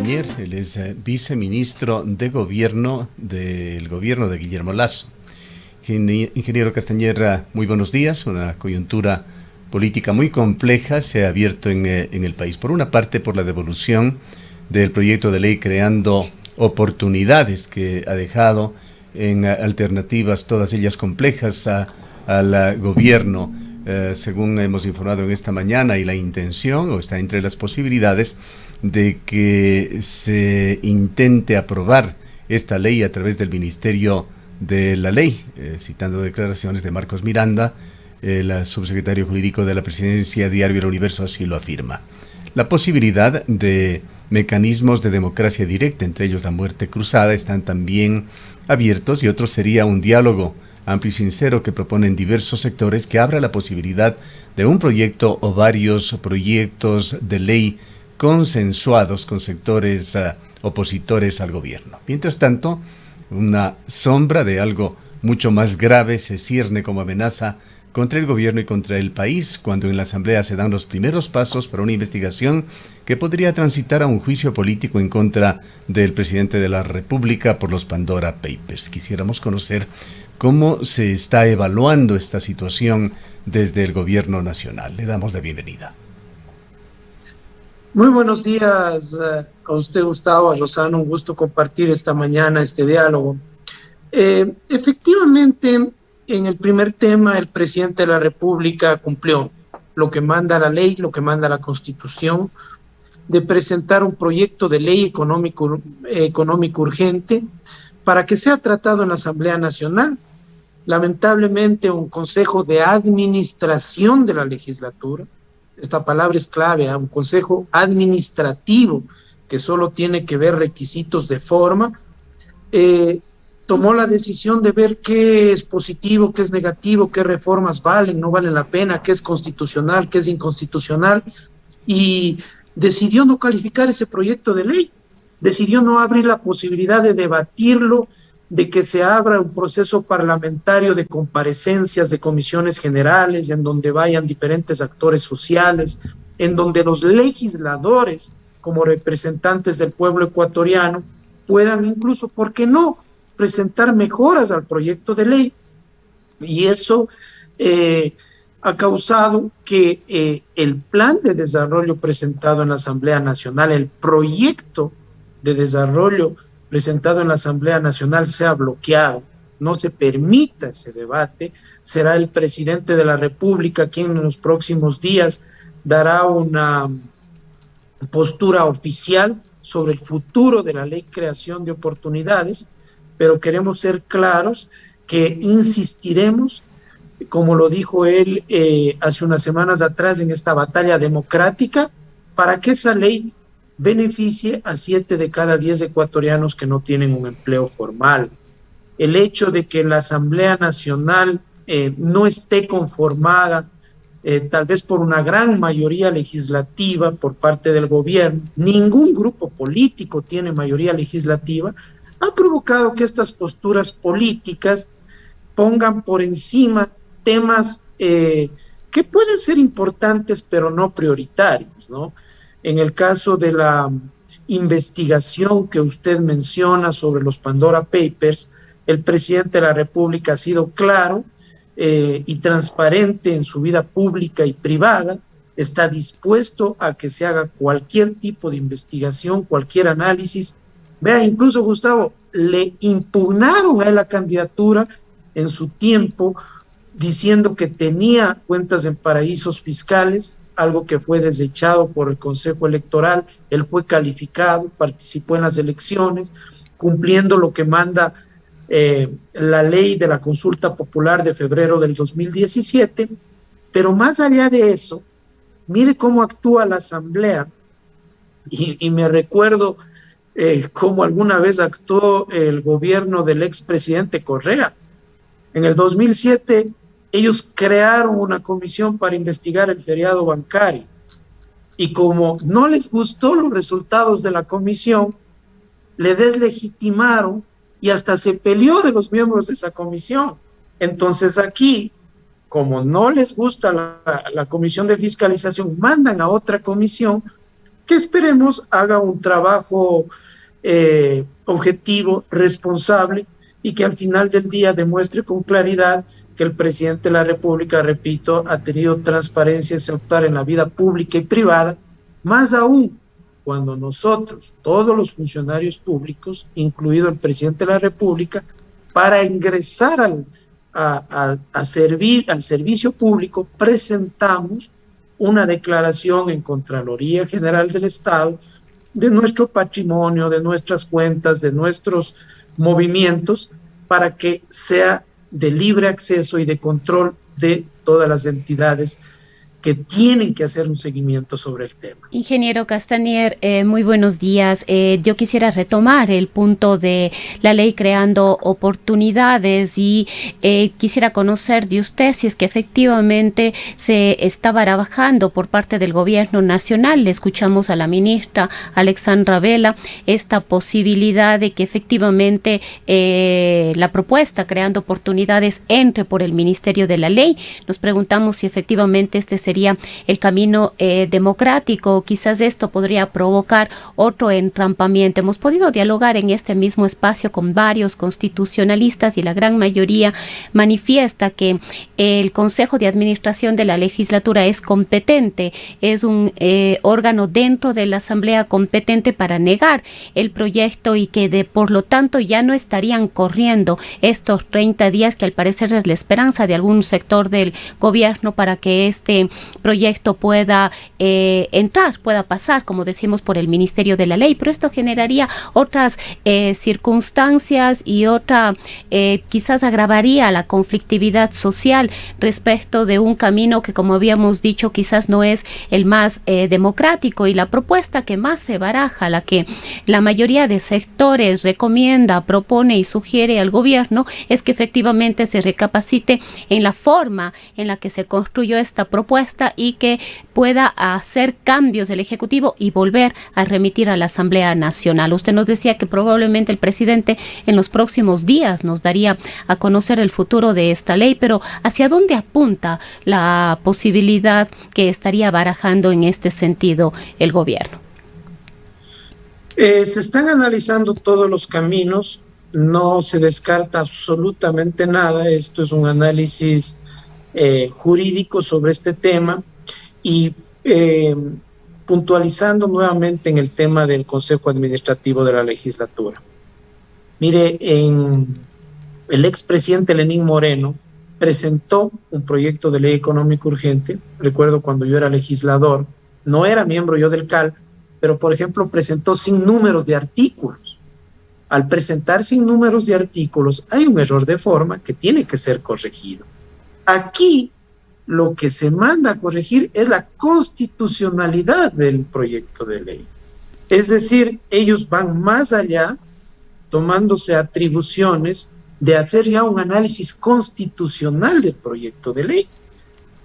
Castañer. Él es viceministro de Gobierno del gobierno de Guillermo Lasso. Ingeniero Castañer, muy buenos días. Una coyuntura política muy compleja se ha abierto en el país. Por una parte, por la devolución del proyecto de ley creando oportunidades que ha dejado en alternativas, todas ellas complejas, al gobierno. Según hemos informado en esta mañana, y la intención, o está entre las posibilidades, de que se intente aprobar esta ley a través del Ministerio de la Ley, citando declaraciones de Marcos Miranda, el subsecretario jurídico de la Presidencia. Diario El Universo así lo afirma. La posibilidad de mecanismos de democracia directa, entre ellos la muerte cruzada, están también abiertos, y otro sería un diálogo amplio y sincero que proponen diversos sectores, que abra la posibilidad de un proyecto o varios proyectos de ley consensuados con sectores opositores al gobierno. Mientras tanto, una sombra de algo mucho más grave se cierne como amenaza contra el gobierno y contra el país, cuando en la Asamblea se dan los primeros pasos para una investigación que podría transitar a un juicio político en contra del presidente de la República por los Pandora Papers. Quisiéramos conocer cómo se está evaluando esta situación desde el gobierno nacional. Le damos la bienvenida. Muy buenos días a usted, Gustavo, a Rosano. Un gusto compartir esta mañana este diálogo. Efectivamente, en el primer tema, el presidente de la República cumplió lo que manda la ley, lo que manda la Constitución, de presentar un proyecto de ley económico urgente para que sea tratado en la Asamblea Nacional. Lamentablemente, un Consejo de Administración de la legislatura, esta palabra es clave, un Consejo Administrativo que solo tiene que ver requisitos de forma, tomó la decisión de ver qué es positivo, qué es negativo, qué reformas valen, no valen la pena, qué es constitucional, qué es inconstitucional, y decidió no calificar ese proyecto de ley, decidió no abrir la posibilidad de debatirlo, de que se abra un proceso parlamentario de comparecencias de comisiones generales, en donde vayan diferentes actores sociales, en donde los legisladores, como representantes del pueblo ecuatoriano, puedan incluso, ¿por qué no?, presentar mejoras al proyecto de ley. Y eso ha causado que el plan de desarrollo presentado en la Asamblea Nacional, el proyecto de desarrollo presentado en la Asamblea Nacional, sea bloqueado, no se permita ese debate. Será el presidente de la República quien en los próximos días dará una postura oficial sobre el futuro de la ley de creación de oportunidades, pero queremos ser claros que insistiremos, como lo dijo él hace unas semanas atrás, en esta batalla democrática, para que esa ley beneficie a 7 de cada 10 ecuatorianos que no tienen un empleo formal. El hecho de que la Asamblea Nacional no esté conformada tal vez por una gran mayoría legislativa por parte del gobierno, ningún grupo político tiene mayoría legislativa, ha provocado que estas posturas políticas pongan por encima temas que pueden ser importantes pero no prioritarios, ¿no? En el caso de la investigación que usted menciona sobre los Pandora Papers, el presidente de la República ha sido claro y transparente en su vida pública y privada, está dispuesto a que se haga cualquier tipo de investigación, cualquier análisis. Vea, incluso, Gustavo, le impugnaron a él la candidatura en su tiempo, diciendo que tenía cuentas en paraísos fiscales, algo que fue desechado por el Consejo Electoral. Él fue calificado, participó en las elecciones, cumpliendo lo que manda la ley de la consulta popular de febrero del 2017, pero más allá de eso, mire cómo actúa la Asamblea, y me recuerdo cómo alguna vez actuó el gobierno del expresidente Correa. En el 2007, ellos crearon una comisión para investigar el feriado bancario, y como no les gustó los resultados de la comisión, le deslegitimaron y hasta se peleó de los miembros de esa comisión. Entonces aquí, como no les gusta la comisión de fiscalización, mandan a otra comisión que esperemos haga un trabajo objetivo, responsable, y que al final del día demuestre con claridad que el presidente de la República, repito, ha tenido transparencia ejemplar en la vida pública y privada, más aún cuando nosotros, todos los funcionarios públicos, incluido el presidente de la República, para ingresar a servir al servicio público, presentamos una declaración en Contraloría General del Estado de nuestro patrimonio, de nuestras cuentas, de nuestros movimientos, para que sea de libre acceso y de control de todas las entidades que tienen que hacer un seguimiento sobre el tema. Ingeniero Castañer, muy buenos días. Yo quisiera retomar el punto de la ley creando oportunidades y quisiera conocer de usted si es que efectivamente se está barajando por parte del gobierno nacional. Le escuchamos a la ministra Alexandra Vela esta posibilidad de que efectivamente la propuesta creando oportunidades entre por el Ministerio de la Ley. Nos preguntamos si efectivamente este sería el camino democrático. Quizás esto podría provocar otro entrampamiento. Hemos podido dialogar en este mismo espacio con varios constitucionalistas y la gran mayoría manifiesta que el Consejo de Administración de la Legislatura es competente, es un órgano dentro de la Asamblea competente para negar el proyecto y que por lo tanto ya no estarían corriendo estos 30 días que al parecer es la esperanza de algún sector del gobierno para que este proyecto pueda entrar, pueda pasar, como decimos, por el Ministerio de la Ley, pero esto generaría otras circunstancias y quizás agravaría la conflictividad social respecto de un camino que, como habíamos dicho, quizás no es el más democrático, y la propuesta que más se baraja, la que la mayoría de sectores recomienda, propone y sugiere al gobierno, es que efectivamente se recapacite en la forma en la que se construyó esta propuesta y que pueda hacer cambios del Ejecutivo y volver a remitir a la Asamblea Nacional. Usted nos decía que probablemente el presidente en los próximos días nos daría a conocer el futuro de esta ley, pero ¿hacia dónde apunta la posibilidad que estaría barajando en este sentido el gobierno? Se están analizando todos los caminos, no se descarta absolutamente nada. Esto es un análisis jurídico sobre este tema, y puntualizando nuevamente en el tema del Consejo Administrativo de la Legislatura. Mire, el expresidente Lenín Moreno presentó un proyecto de ley económica urgente. Recuerdo cuando yo era legislador, no era miembro yo del CAL, pero por ejemplo presentó sin números de artículos. Al presentar sin números de artículos hay un error de forma que tiene que ser corregido. Aquí lo que se manda a corregir es la constitucionalidad del proyecto de ley. Es decir, ellos van más allá, tomándose atribuciones de hacer ya un análisis constitucional del proyecto de ley.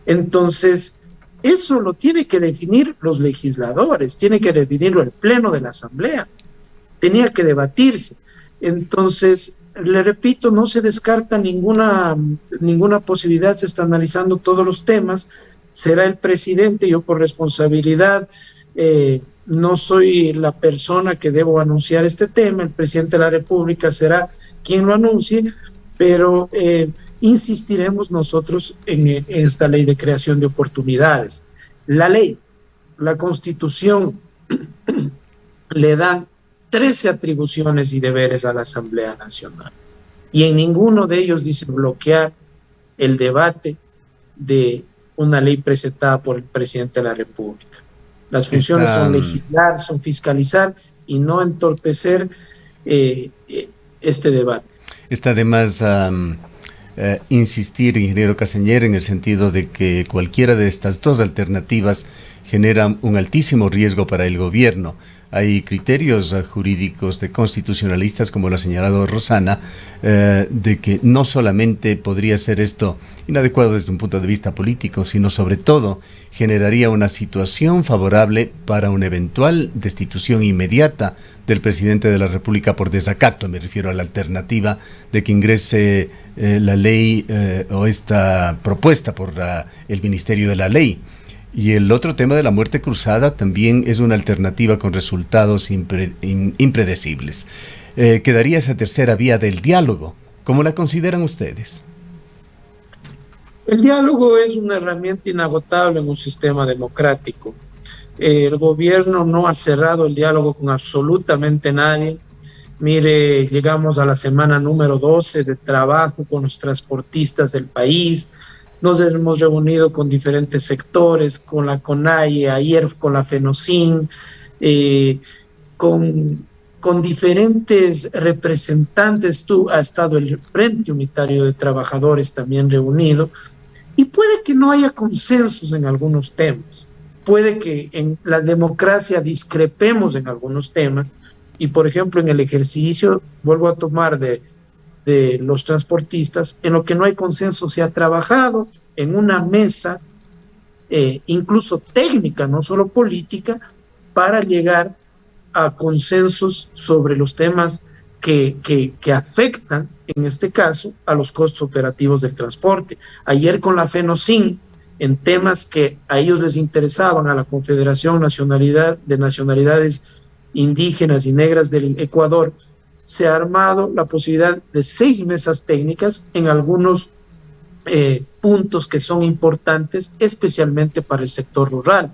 Entonces, eso lo tiene que definir los legisladores, tiene que definirlo el Pleno de la Asamblea, tenía que debatirse. Entonces, le repito, no se descarta ninguna posibilidad, se está analizando todos los temas. Será el presidente, yo por responsabilidad no soy la persona que debo anunciar este tema, el presidente de la República será quien lo anuncie, pero insistiremos nosotros en esta ley de creación de oportunidades. La ley, la Constitución le dan 13 atribuciones y deberes a la Asamblea Nacional, y en ninguno de ellos dice bloquear el debate de una ley presentada por el presidente de la República. Las funciones son legislar, son fiscalizar y no entorpecer este debate. Está además insistir, ingeniero Castañer, en el sentido de que cualquiera de estas dos alternativas genera un altísimo riesgo para el gobierno. Hay criterios jurídicos de constitucionalistas, como lo ha señalado Rosana, de que no solamente podría ser esto inadecuado desde un punto de vista político, sino sobre todo generaría una situación favorable para una eventual destitución inmediata del presidente de la República por desacato. Me refiero a la alternativa de que ingrese la ley o esta propuesta por el Ministerio de la Ley. Y el otro tema de la muerte cruzada también es una alternativa con resultados impredecibles. Quedaría esa tercera vía del diálogo. ¿Cómo la consideran ustedes? El diálogo es una herramienta inagotable en un sistema democrático. El gobierno no ha cerrado el diálogo con absolutamente nadie. Mire, llegamos a la semana número 12 de trabajo con los transportistas del país. Nos hemos reunido con diferentes sectores, con la CONAIE, ayer con la FENOCIN, con diferentes representantes. Ha estado el Frente Unitario de Trabajadores también reunido. Y puede que no haya consensos en algunos temas, puede que en la democracia discrepemos en algunos temas, y por ejemplo en el ejercicio, vuelvo a tomar de los transportistas, en lo que no hay consenso se ha trabajado en una mesa, incluso técnica, no solo política, para llegar a consensos sobre los temas que afectan, en este caso, a los costos operativos del transporte. Ayer con la FENOCIN, en temas que a ellos les interesaban, a la Confederación de Nacionalidades Indígenas y Negras del Ecuador, se ha armado la posibilidad de 6 mesas técnicas en algunos puntos que son importantes, especialmente para el sector rural,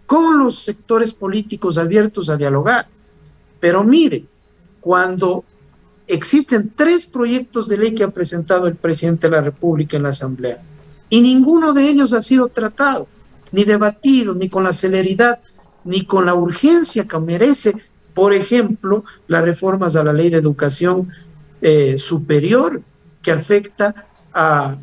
con los sectores políticos abiertos a dialogar. Pero mire, cuando existen 3 proyectos de ley que ha presentado el presidente de la República en la Asamblea, y ninguno de ellos ha sido tratado, ni debatido, ni con la celeridad, ni con la urgencia que merece, por ejemplo, las reformas a la Ley de Educación Superior, que afecta a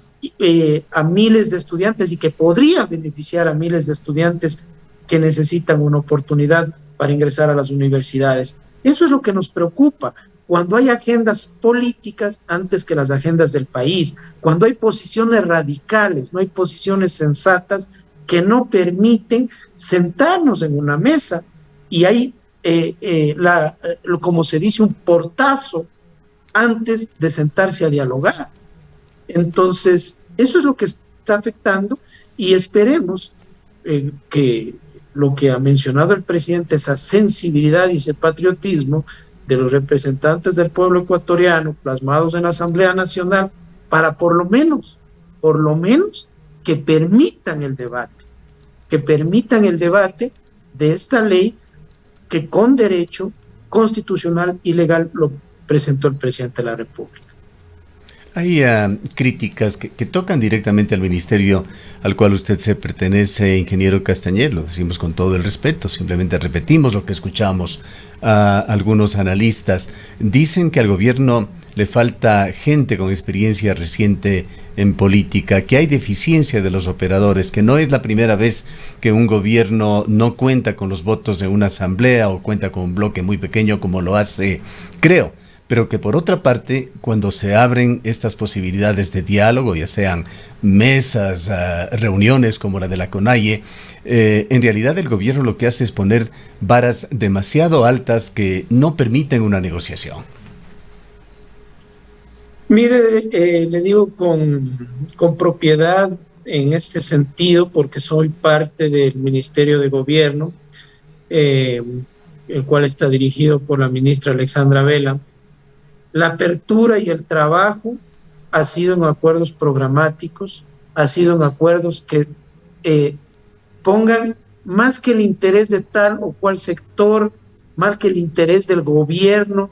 miles de estudiantes y que podría beneficiar a miles de estudiantes que necesitan una oportunidad para ingresar a las universidades. Eso es lo que nos preocupa, cuando hay agendas políticas antes que las agendas del país, cuando hay posiciones radicales, no hay posiciones sensatas que no permiten sentarnos en una mesa, y hay, como se dice, un portazo antes de sentarse a dialogar. Entonces, eso es lo que está afectando, y esperemos que lo que ha mencionado el presidente, esa sensibilidad y ese patriotismo de los representantes del pueblo ecuatoriano plasmados en la Asamblea Nacional, para por lo menos que permitan el debate de esta ley que con derecho constitucional y legal lo presentó el presidente de la República. Hay críticas que tocan directamente al ministerio al cual usted se pertenece, ingeniero Castañer, lo decimos con todo el respeto, simplemente repetimos lo que escuchamos a algunos analistas. Dicen que al gobierno le falta gente con experiencia reciente en política, que hay deficiencia de los operadores, que no es la primera vez que un gobierno no cuenta con los votos de una asamblea o cuenta con un bloque muy pequeño como lo hace, creo. Pero que por otra parte, cuando se abren estas posibilidades de diálogo, ya sean mesas, reuniones como la de la CONAIE, en realidad el gobierno lo que hace es poner varas demasiado altas que no permiten una negociación. Mire, le digo con propiedad en este sentido, porque soy parte del Ministerio de Gobierno, el cual está dirigido por la ministra Alexandra Vela. La apertura y el trabajo ha sido en acuerdos programáticos, ha sido en acuerdos que pongan más que el interés de tal o cual sector, más que el interés del gobierno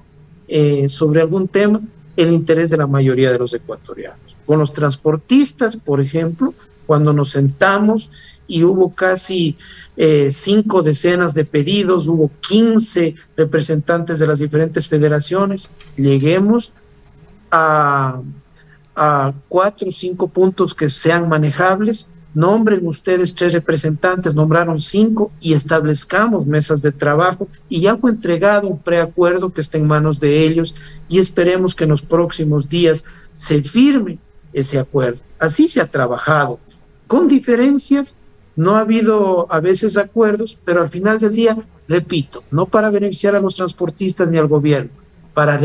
sobre algún tema, el interés de la mayoría de los ecuatorianos. Con los transportistas, por ejemplo, cuando nos sentamos y hubo casi 5 decenas de pedidos, hubo 15 representantes de las diferentes federaciones, lleguemos a 4 o 5 puntos que sean manejables, nombren ustedes 3 representantes, nombraron 5 y establezcamos mesas de trabajo, y ya fue entregado un preacuerdo que está en manos de ellos, y esperemos que en los próximos días se firme ese acuerdo. Así se ha trabajado, con diferencias. No ha habido a veces acuerdos, pero al final del día, repito, no para beneficiar a los transportistas ni al gobierno, para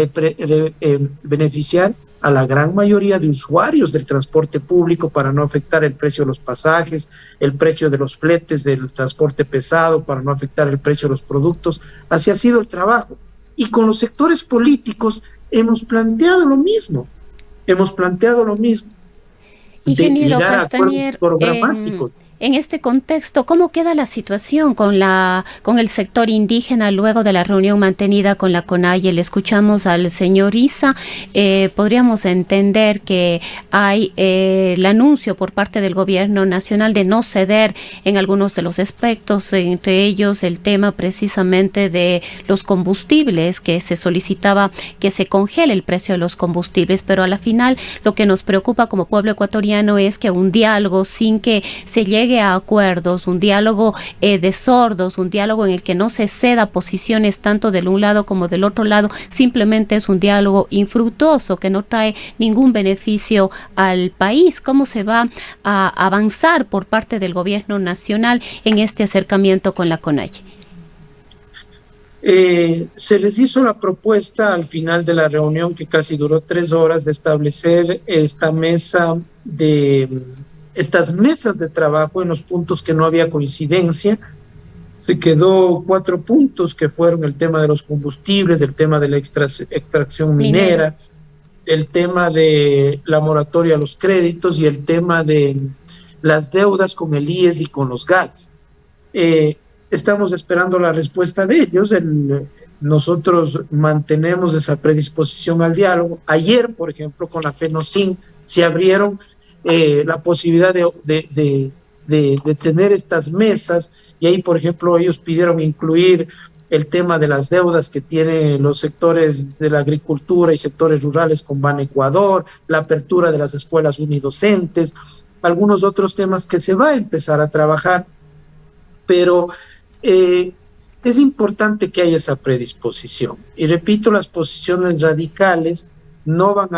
beneficiar a la gran mayoría de usuarios del transporte público para no afectar el precio de los pasajes, el precio de los fletes del transporte pesado, para no afectar el precio de los productos. Así ha sido el trabajo. Y con los sectores políticos hemos planteado lo mismo. Ingeniero de llegar Castañer, a acuerdos programáticos. en este contexto, ¿cómo queda la situación con el sector indígena luego de la reunión mantenida con la CONAIE? Le escuchamos al señor Issa. Podríamos entender que hay el anuncio por parte del gobierno nacional de no ceder en algunos de los aspectos, entre ellos el tema precisamente de los combustibles, que se solicitaba que se congele el precio de los combustibles, pero a la final lo que nos preocupa como pueblo ecuatoriano es que un diálogo sin que se llegue a acuerdos, un diálogo de sordos, un diálogo en el que no se ceda posiciones tanto del un lado como del otro lado, simplemente es un diálogo infructuoso que no trae ningún beneficio al país. ¿Cómo se va a avanzar por parte del gobierno nacional en este acercamiento con la CONAIE? Se les hizo la propuesta al final de la reunión, que casi duró 3 horas, de establecer estas mesas de trabajo en los puntos que no había coincidencia. Se quedó 4 puntos, que fueron el tema de los combustibles, el tema de la extracción minera, el tema de la moratoria a los créditos y el tema de las deudas con el IES y con los GATS. Estamos esperando la respuesta de ellos. Nosotros mantenemos esa predisposición al diálogo. Ayer, por ejemplo, con la FENOCIN se abrieron la posibilidad de tener estas mesas, y ahí, por ejemplo, ellos pidieron incluir el tema de las deudas que tienen los sectores de la agricultura y sectores rurales con Ban Ecuador, la apertura de las escuelas unidocentes, algunos otros temas que se va a empezar a trabajar, pero es importante que haya esa predisposición. Y repito, las posiciones radicales no van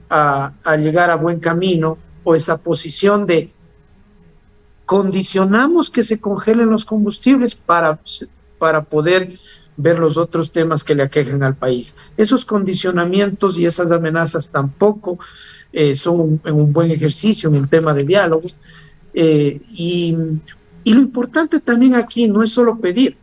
a llegar a buen camino, o esa posición de condicionamos que se congelen los combustibles para poder ver los otros temas que le aquejan al país. Esos condicionamientos y esas amenazas tampoco son un buen ejercicio en el tema de diálogo. Y lo importante también aquí no es solo pedir.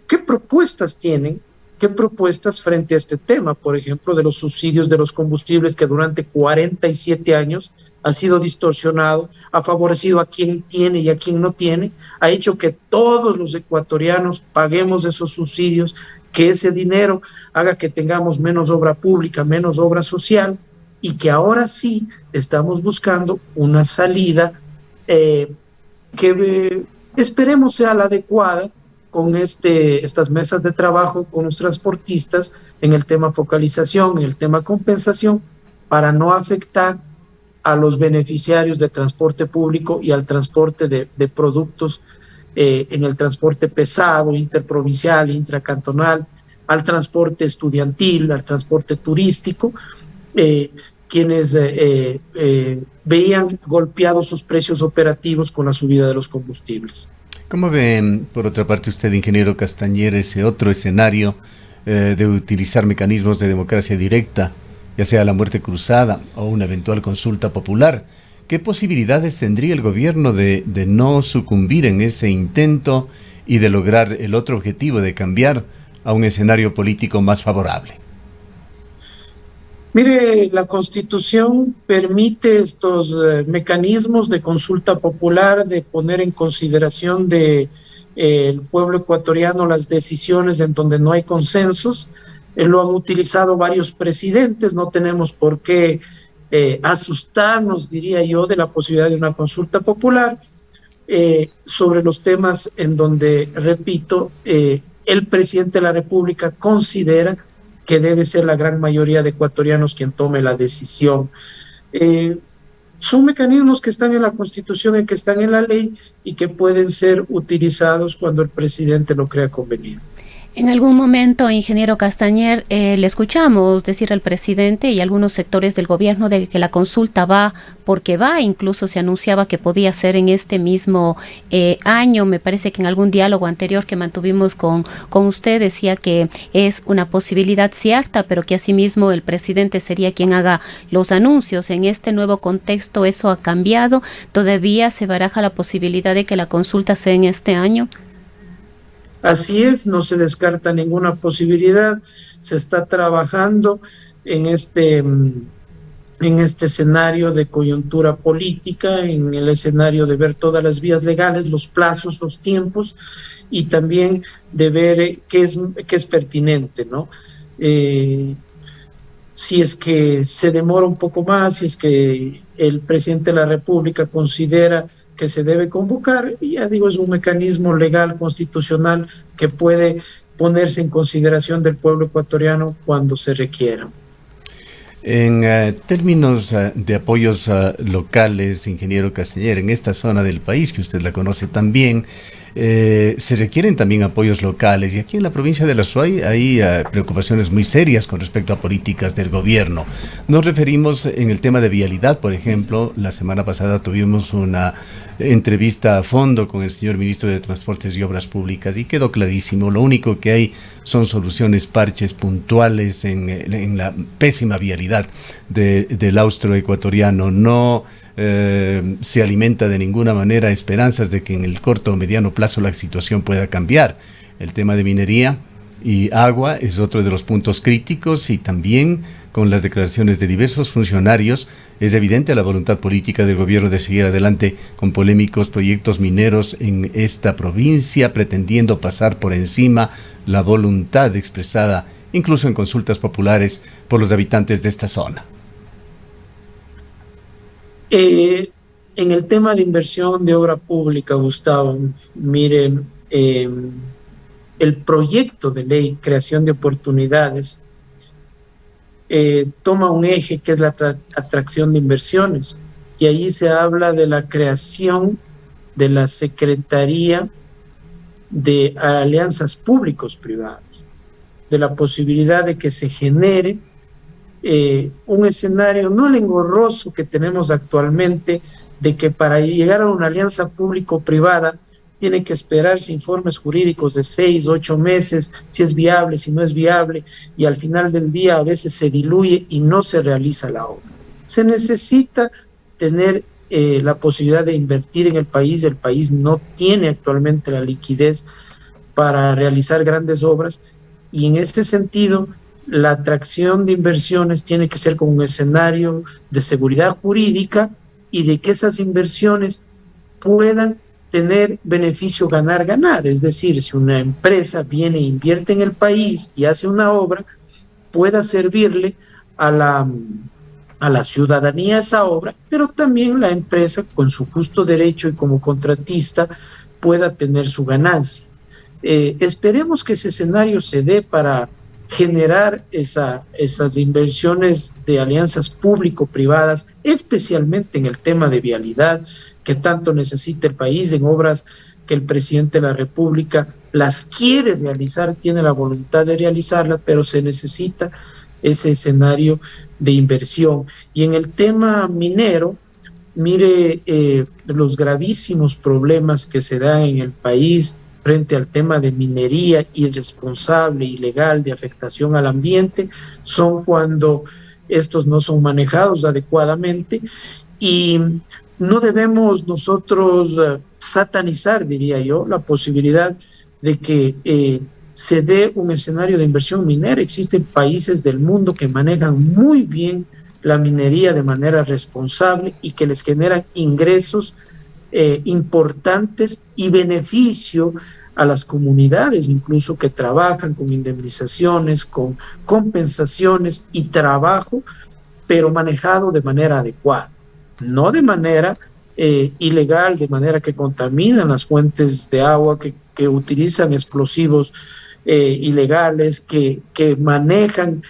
¿Qué propuestas tienen? ¿Qué propuestas frente a este tema? Por ejemplo, de los subsidios de los combustibles, que durante 47 años ha sido distorsionado, ha favorecido a quien tiene y a quien no tiene, ha hecho que todos los ecuatorianos paguemos esos subsidios, que ese dinero haga que tengamos menos obra pública, menos obra social, y que ahora sí estamos buscando una salida que esperemos sea la adecuada, con estas mesas de trabajo con los transportistas en el tema focalización, en el tema compensación, para no afectar a los beneficiarios de transporte público y al transporte de productos en el transporte pesado, interprovincial, intracantonal, al transporte estudiantil, al transporte turístico, quienes veían golpeados sus precios operativos con la subida de los combustibles. ¿Cómo ve, por otra parte, usted, ingeniero Castañer, ese otro escenario de utilizar mecanismos de democracia directa, ya sea la muerte cruzada o una eventual consulta popular? ¿Qué posibilidades tendría el gobierno de no sucumbir en ese intento y de lograr el otro objetivo de cambiar a un escenario político más favorable? Mire, la Constitución permite estos mecanismos de consulta popular, de poner en consideración el pueblo ecuatoriano las decisiones en donde no hay consensos. Lo han utilizado varios presidentes, no tenemos por qué asustarnos, diría yo, de la posibilidad de una consulta popular sobre los temas en donde, repito, el presidente de la República considera que debe ser la gran mayoría de ecuatorianos quien tome la decisión. Son mecanismos que están en la Constitución y que están en la ley y que pueden ser utilizados cuando el presidente lo crea conveniente. En algún momento, ingeniero Castañer, le escuchamos decir al presidente y algunos sectores del gobierno de que la consulta va porque va, incluso se anunciaba que podía ser en este mismo año. Me parece que en algún diálogo anterior que mantuvimos con usted decía que es una posibilidad cierta, pero que asimismo el presidente sería quien haga los anuncios. En este nuevo contexto eso ha cambiado. ¿Todavía se baraja la posibilidad de que la consulta sea en este año? Así es, no se descarta ninguna posibilidad, se está trabajando en este escenario de coyuntura política, en el escenario de ver todas las vías legales, los plazos, los tiempos, y también de ver qué es pertinente, ¿no? Si es que se demora un poco más, si es que el presidente de la República considera que se debe convocar, y ya digo, es un mecanismo legal, constitucional, que puede ponerse en consideración del pueblo ecuatoriano cuando se requiera. En términos de apoyos locales, ingeniero Castañer, en esta zona del país, que usted la conoce también, se requieren también apoyos locales, y aquí en la provincia de La Suay hay preocupaciones muy serias con respecto a políticas del gobierno. Nos referimos en el tema de vialidad, por ejemplo. La semana pasada tuvimos una entrevista a fondo con el señor ministro de Transportes y Obras Públicas y quedó clarísimo, lo único que hay son soluciones, parches puntuales en la pésima vialidad del austroecuatoriano. No se alimenta de ninguna manera esperanzas de que en el corto o mediano plazo la situación pueda cambiar. El tema de minería y agua es otro de los puntos críticos, y también con las declaraciones de diversos funcionarios es evidente la voluntad política del gobierno de seguir adelante con polémicos proyectos mineros en esta provincia, pretendiendo pasar por encima la voluntad expresada incluso en consultas populares por los habitantes de esta zona. En el tema de inversión de obra pública, Gustavo, miren, el proyecto de ley creación de oportunidades toma un eje que es la atracción de inversiones, y allí se habla de la creación de la Secretaría de Alianzas Públicos-Privadas, de la posibilidad de que se genere un escenario, no el engorroso que tenemos actualmente, de que para llegar a una alianza público-privada tiene que esperarse informes jurídicos de 6, 8 meses, si es viable, si no es viable, y al final del día a veces se diluye y no se realiza la obra. Se necesita tener la posibilidad de invertir en el país no tiene actualmente la liquidez para realizar grandes obras, y en ese sentido la atracción de inversiones tiene que ser con un escenario de seguridad jurídica y de que esas inversiones puedan tener beneficio ganar-ganar. Es decir, si una empresa viene e invierte en el país y hace una obra, pueda servirle a la ciudadanía esa obra, pero también la empresa con su justo derecho y como contratista pueda tener su ganancia. Esperemos que ese escenario se dé para generar esas inversiones de alianzas público-privadas, especialmente en el tema de vialidad, que tanto necesita el país, en obras que el presidente de la República las quiere realizar, tiene la voluntad de realizarlas, pero se necesita ese escenario de inversión. Y en el tema minero, mire los gravísimos problemas que se dan en el país frente al tema de minería irresponsable, ilegal, de afectación al ambiente, son cuando estos no son manejados adecuadamente, y no debemos nosotros satanizar, diría yo, la posibilidad de que se dé un escenario de inversión minera. Existen países del mundo que manejan muy bien la minería de manera responsable y que les generan ingresos importantes y beneficio a las comunidades, incluso que trabajan con indemnizaciones, con compensaciones y trabajo, pero manejado de manera adecuada, no de manera ilegal, de manera que contaminan las fuentes de agua, que utilizan explosivos ilegales, que manejan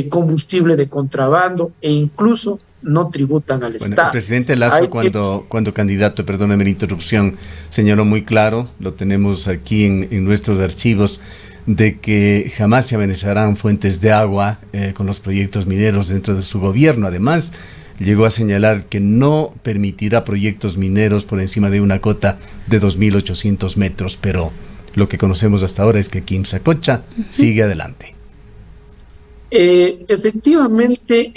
combustible de contrabando, e incluso no tributan al Bueno, Estado. el presidente Lasso, cuando candidato, perdóname la interrupción, señaló muy claro, lo tenemos aquí en nuestros archivos, de que jamás se amenazarán fuentes de agua con los proyectos mineros dentro de su gobierno. Además, llegó a señalar que no permitirá proyectos mineros por encima de una cota de 2.800 metros, pero lo que conocemos hasta ahora es que Quimsacocha sigue adelante. Efectivamente,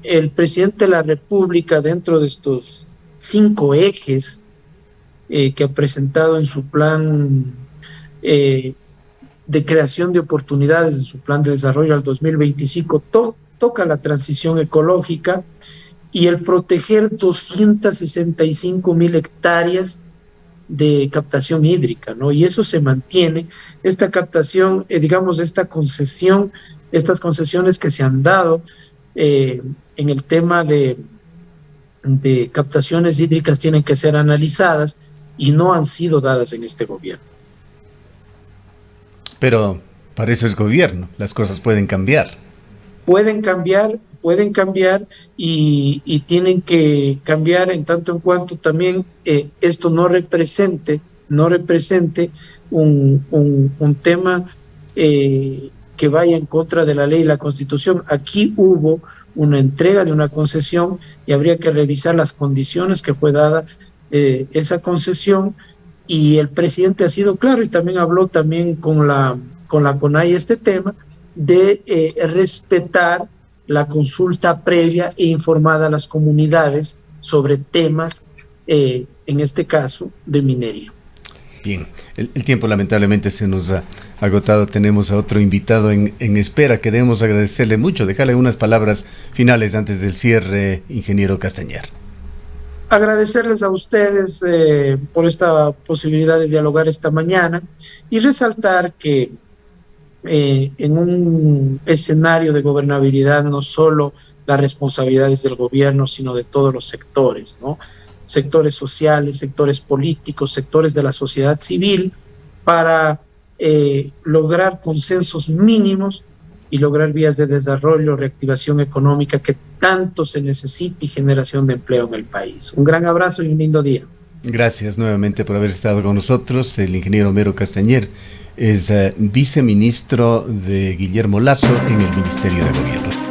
el presidente de la República, dentro de estos 5 ejes que ha presentado en su plan de creación de oportunidades, en su plan de desarrollo al 2025, toca la transición ecológica y el proteger 265.000 hectáreas de captación hídrica, ¿no? Y eso se mantiene, esta captación, digamos, estas concesiones que se han dado en el tema de captaciones hídricas tienen que ser analizadas y no han sido dadas en este gobierno. Pero para eso es gobierno, las cosas pueden cambiar. Pueden cambiar y tienen que cambiar en tanto en cuanto también esto no represente un tema que vaya en contra de la ley y la Constitución. Aquí hubo una entrega de una concesión y habría que revisar las condiciones que fue dada esa concesión, y el presidente ha sido claro y también habló también con la CONAIE este tema de respetar la consulta previa e informada a las comunidades sobre temas, en este caso, de minería. Bien, el tiempo lamentablemente se nos ha agotado. Tenemos a otro invitado en espera. Queremos agradecerle mucho. Dejarle unas palabras finales antes del cierre, ingeniero Castañer. Agradecerles a ustedes por esta posibilidad de dialogar esta mañana y resaltar que en un escenario de gobernabilidad no solo las responsabilidades del gobierno, sino de todos los sectores, ¿no? Sectores sociales, sectores políticos, sectores de la sociedad civil, para lograr consensos mínimos y lograr vías de desarrollo, reactivación económica que tanto se necesita y generación de empleo en el país. Un gran abrazo y un lindo día. Gracias nuevamente por haber estado con nosotros. El ingeniero Homero Castañer es viceministro de Guillermo Lasso en el Ministerio de Gobierno.